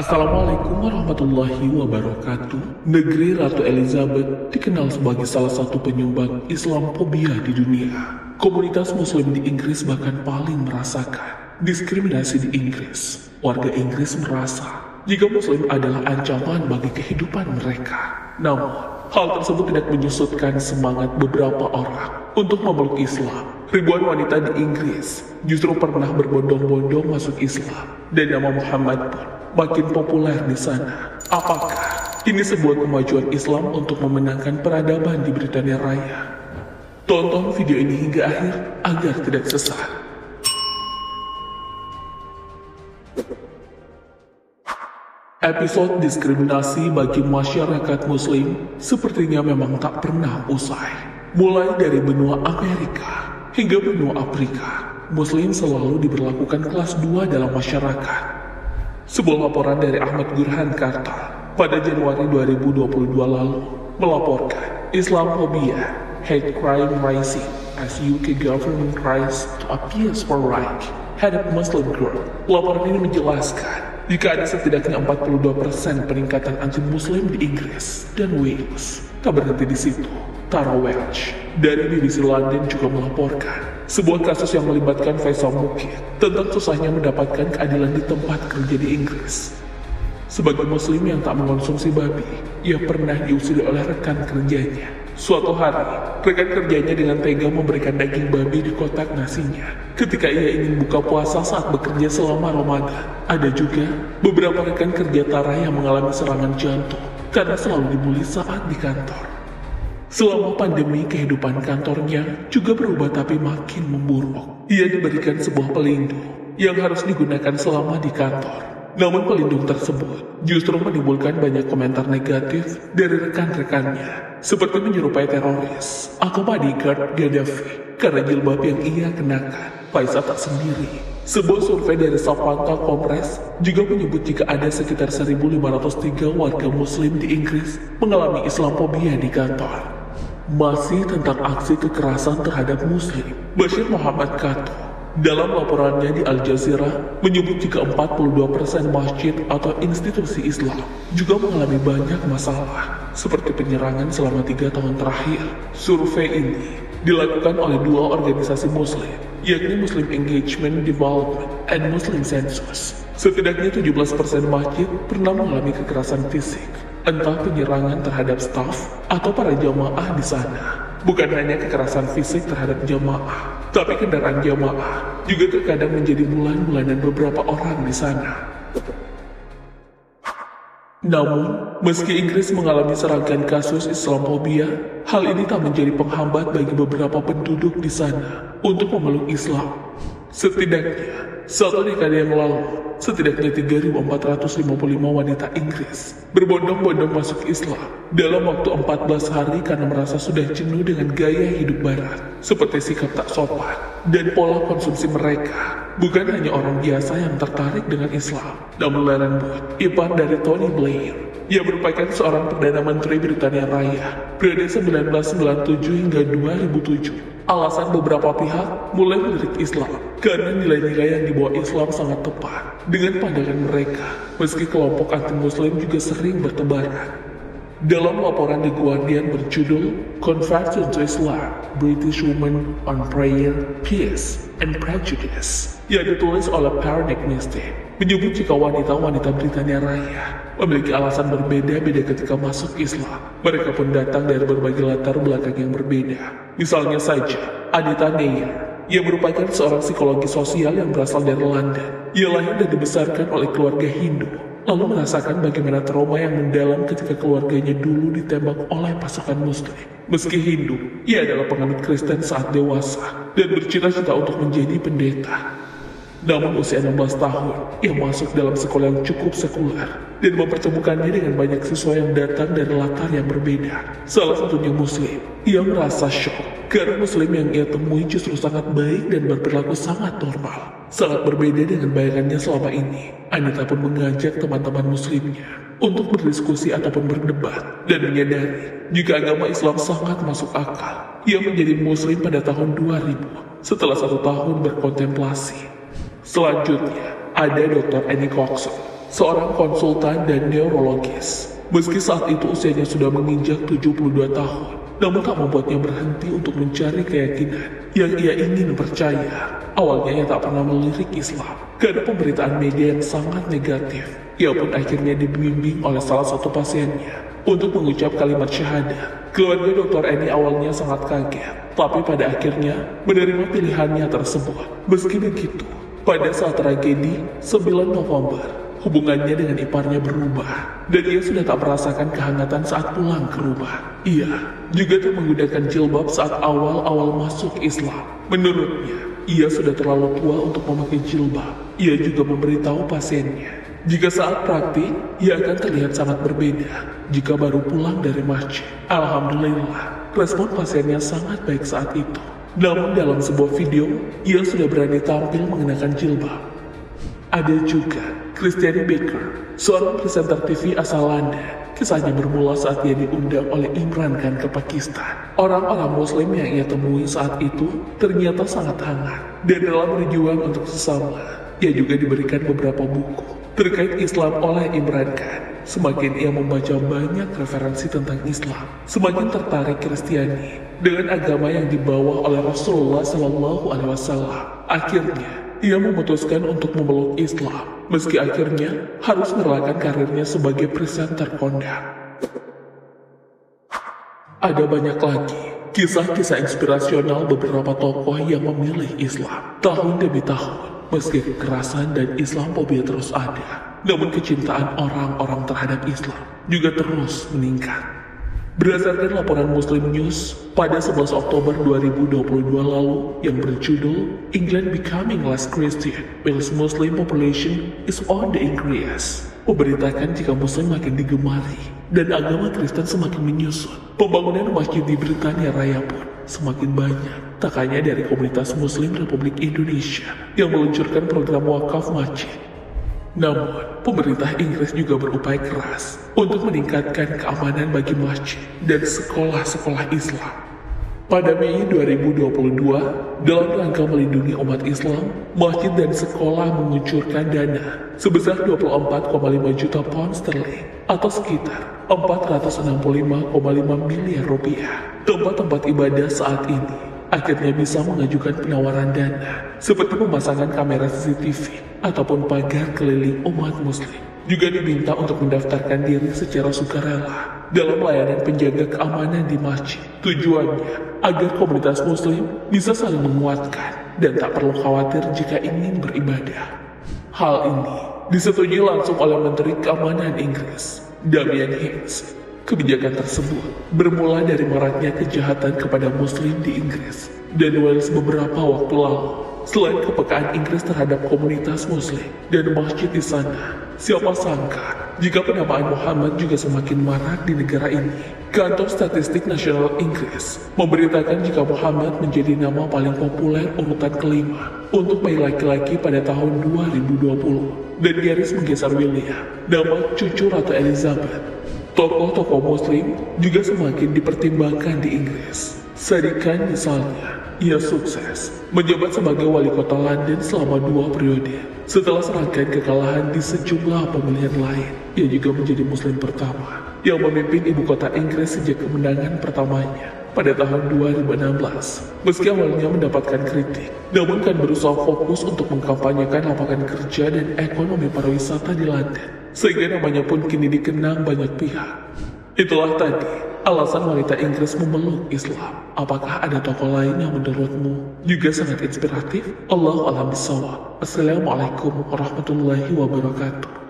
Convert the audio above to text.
Assalamualaikum warahmatullahi wabarakatuh. Negeri Ratu Elizabeth dikenal sebagai salah satu penyumbang Islamophobia di dunia. Komunitas Muslim di Inggris bahkan paling merasakan diskriminasi di Inggris. Warga Inggris merasa jika Muslim adalah ancaman bagi kehidupan mereka. Namun, hal tersebut tidak menyusutkan semangat beberapa orang untuk memeluk Islam. Ribuan wanita di Inggris justru pernah berbondong-bondong masuk Islam, dan nama Muhammad pun makin populer di sana. Apakah ini sebuah kemajuan Islam untuk memenangkan peradaban di Britania Raya? Tonton video ini hingga akhir agar tidak sesat. Episode diskriminasi bagi masyarakat Muslim sepertinya memang tak pernah usai. Mulai dari benua Amerika hingga benua Afrika, Muslim selalu diberlakukan kelas 2 dalam masyarakat. Sebuah laporan dari Ahmad Gurhan Carter pada Januari 2022 lalu melaporkan Islamophobia, hate crime rising as UK government tries to appeal for right head of Muslim group. Laporan ini menjelaskan jika ada setidaknya 42% peningkatan anti-Muslim di Inggris dan Wales. Tak berhenti di situ, Tara Welch dari BBC London juga melaporkan sebuah kasus yang melibatkan Faisal Mukid tentang susahnya mendapatkan keadilan di tempat kerja di Inggris. Sebagai Muslim yang tak mengonsumsi babi, ia pernah diusir oleh rekan kerjanya. Suatu hari, rekan kerjanya dengan tega memberikan daging babi di kotak nasinya ketika ia ingin buka puasa saat bekerja selama Ramadan. Ada juga beberapa rekan kerja Tara yang mengalami serangan jantung karena selalu dibully saat di kantor. Selama pandemi, kehidupan kantornya juga berubah tapi makin memburuk. Ia diberikan sebuah pelindung yang harus digunakan selama di kantor. Namun pelindung tersebut justru menimbulkan banyak komentar negatif dari rekan-rekannya, seperti menyerupai teroris atau bodyguard Gaddafi karena jilbab yang ia kenakan. Faisal tak sendiri. Sebuah survei dari Safanta Kompres juga menyebut jika ada sekitar 1.503 warga Muslim di Inggris mengalami Islamophobia di kantor. Masih tentang aksi kekerasan terhadap Muslim, Bashir Muhammad Kato dalam laporannya di Al Jazeera menyebut jika 42% masjid atau institusi Islam juga mengalami banyak masalah, seperti penyerangan selama 3 tahun terakhir. Survei ini dilakukan oleh 2 organisasi Muslim, yakni Muslim Engagement Development and Muslim Census. Setidaknya 17% masjid pernah mengalami kekerasan fisik, entah penyerangan terhadap staf atau para jamaah di sana. Bukan hanya kekerasan fisik terhadap jamaah, tapi kendaraan jamaah juga terkadang menjadi bulan-bulanan beberapa orang di sana. Namun, meski Inggris mengalami serangkaian kasus Islamophobia, hal ini tak menjadi penghambat bagi beberapa penduduk di sana untuk memeluk Islam. Setidaknya, 1 dekade yang lalu, setidaknya 3.455 wanita Inggris berbondong-bondong masuk Islam dalam waktu 14 hari karena merasa sudah jenuh dengan gaya hidup barat, seperti sikap tak sopan dan pola konsumsi mereka. Bukan hanya orang biasa yang tertarik dengan Islam, namun Lennon Booth, ipar dari Tony Blair, yang merupakan seorang Perdana Menteri Britania Raya periode 1997 hingga 2007. Alasan beberapa pihak mulai melirik Islam karena nilai-nilai yang dibawa Islam sangat tepat dengan pandangan mereka, meski kelompok anti-Muslim juga sering bertebaran. Dalam laporan The Guardian berjudul Conversion to Islam, British Women on Prayer, Peace, and Prejudice, yang ditulis oleh Paranek Misty, menyebut jika wanita-wanita Britania Raya memiliki alasan berbeda-beda ketika masuk Islam. Mereka pun datang dari berbagai latar belakang yang berbeda. Misalnya saja, Anita Neyer, yang merupakan seorang psikologi sosial yang berasal dari London. Ia lahir dan dibesarkan oleh keluarga Hindu, lalu merasakan bagaimana trauma yang mendalam ketika keluarganya dulu ditembak oleh pasukan Muslim. Meski Hindu, ia adalah penganut Kristen saat dewasa dan bercita-cita untuk menjadi pendeta. Namun usia 16 tahun, ia masuk dalam sekolah yang cukup sekuler dan mempertemukannya dengan banyak siswa yang datang dari latar yang berbeda. Salah satunya Muslim. Ia merasa syok karena Muslim yang ia temui justru sangat baik dan berperilaku sangat normal. Sangat berbeda dengan bayangannya selama ini. Anita pun mengajak teman-teman Muslimnya untuk berdiskusi ataupun berdebat dan menyadari jika agama Islam sangat masuk akal. Ia menjadi Muslim pada tahun 2000 setelah 1 tahun berkontemplasi. Selanjutnya, ada Dr. Annie Coxon seorang konsultan dan neurologis. Meski saat itu usianya sudah menginjak 72 tahun, namun tak membuatnya berhenti untuk mencari keyakinan yang ia ingin percaya. Awalnya ia tak pernah melirik Islam karena pemberitaan media yang sangat negatif. Ia pun akhirnya dibimbing oleh salah satu pasiennya untuk mengucap kalimat syahadat. Keluarga Dr. Eni awalnya sangat kaget, tapi pada akhirnya menerima pilihannya tersebut. Meski begitu, pada saat tragedi 9 November, hubungannya dengan iparnya berubah, dan ia sudah tak merasakan kehangatan saat pulang ke rumah. Ia juga tak menggunakan jilbab saat awal-awal masuk Islam. Menurutnya, ia sudah terlalu tua untuk memakai jilbab. Ia juga memberitahu pasiennya, jika saat praktik, ia akan terlihat sangat berbeda jika baru pulang dari masjid. Alhamdulillah, respon pasiennya sangat baik saat itu. Namun dalam sebuah video, ia sudah berani tampil mengenakan jilbab. Ada juga Christiane Baker, seorang presenter TV asal London. Kisahnya bermula saat ia diundang oleh Imran Khan ke Pakistan. Orang-orang Muslim yang ia temui saat itu ternyata sangat hangat, dan dalam berjuang untuk sesama, ia juga diberikan beberapa buku terkait Islam oleh Imran Khan. Semakin ia membaca banyak referensi tentang Islam, semakin tertarik Kristiani dengan agama yang dibawa oleh Rasulullah SAW. Akhirnya, ia memutuskan untuk memeluk Islam, meski akhirnya harus merelakan karirnya sebagai presenter kondang. Ada banyak lagi kisah-kisah inspirasional beberapa tokoh yang memilih Islam tahun demi tahun. Meski kekerasan dan Islamofobia terus ada, namun kecintaan orang-orang terhadap Islam juga terus meningkat. Berdasarkan laporan Muslim News pada 11 Oktober 2022 lalu yang berjudul England Becoming Less Christian while Muslim Population is on the Increase, memberitakan jika Muslim makin digemari dan agama Kristen semakin menyusut. Pembangunan masjid di Britania Raya pun semakin banyak, tak hanya dari komunitas Muslim Republik Indonesia yang meluncurkan program wakaf masjid. Namun, pemerintah Inggris juga berupaya keras untuk meningkatkan keamanan bagi masjid dan sekolah-sekolah Islam. Pada Mei 2022, dalam rangka melindungi umat Islam, masjid dan sekolah mengucurkan dana sebesar 24,5 juta pound sterling atau sekitar 465,5 miliar rupiah. Tempat-tempat ibadah saat ini akhirnya bisa mengajukan penawaran dana seperti pemasangan kamera CCTV ataupun pagar keliling umat Muslim. Juga diminta untuk mendaftarkan diri secara sukarela dalam layanan penjaga keamanan di masjid. Tujuannya agar komunitas Muslim bisa saling menguatkan dan tak perlu khawatir jika ingin beribadah. Hal ini disetujui langsung oleh Menteri Keamanan Inggris, Damian Hinds. Kebijakan tersebut bermula dari maraknya kejahatan kepada Muslim di Inggris dan Wales beberapa waktu lalu. Selain kepekaan Inggris terhadap komunitas Muslim dan masjid di sana, siapa sangka jika penamaan Muhammad juga semakin marak di negara ini. Kantor Statistik Nasional Inggris memberitakan jika Muhammad menjadi nama paling populer urutan kelima untuk bayi laki-laki pada tahun 2020 dan nyaris menggeser William, nama cucu Ratu Elizabeth. Tokoh-tokoh Muslim juga semakin dipertimbangkan di Inggris. Sadiq Khan misalnya, ia sukses menjabat sebagai wali kota London selama 2 periode. Setelah serangkaian kekalahan di sejumlah pemilihan lain, ia juga menjadi Muslim pertama yang memimpin ibu kota Inggris sejak kemenangan pertamanya pada tahun 2016. Meski awalnya mendapatkan kritik, namun Khan berusaha fokus untuk mengkampanyekan lapangan kerja dan ekonomi pariwisata di London, sehingga namanya pun kini dikenang banyak pihak. Itulah tadi alasan wanita Inggris memeluk Islam. Apakah ada tokoh lain yang menurutmu juga sangat inspiratif? Allahu a'lam bishawab. Assalamualaikum warahmatullahi wabarakatuh.